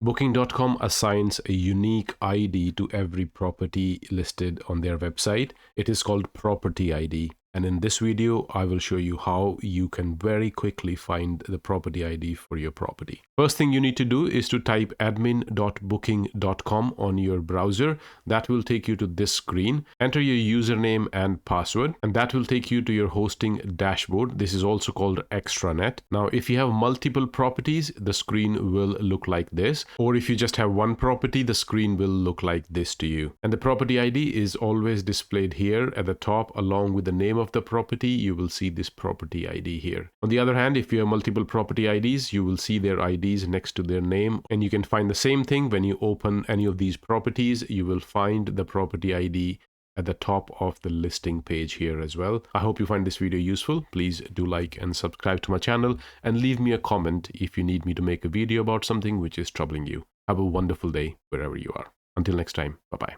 Booking.com assigns a unique ID to every property listed on their website. It is called Property ID. And in this video, I will show you how you can very quickly find the property ID for your property. First thing you need to do is to type admin.booking.com on your browser. That will take you to this screen. Enter your username and password, and that will take you to your hosting dashboard. This is also called Extranet. Now, if you have multiple properties, the screen will look like this. Or if you just have one property, the screen will look like this to you. And the property ID is always displayed here at the top along with the name of the property. You will see this property ID here. On the other hand, if you have multiple property IDs, you will see their IDs next to their name, and you can find the same thing when you open any of these properties. You will find the property ID at the top of the listing page here as well. I hope you find this video useful. Please do like and subscribe to my channel, and leave me a comment if you need me to make a video about something which is troubling you. Have a wonderful day wherever you are. Until next time, bye-bye.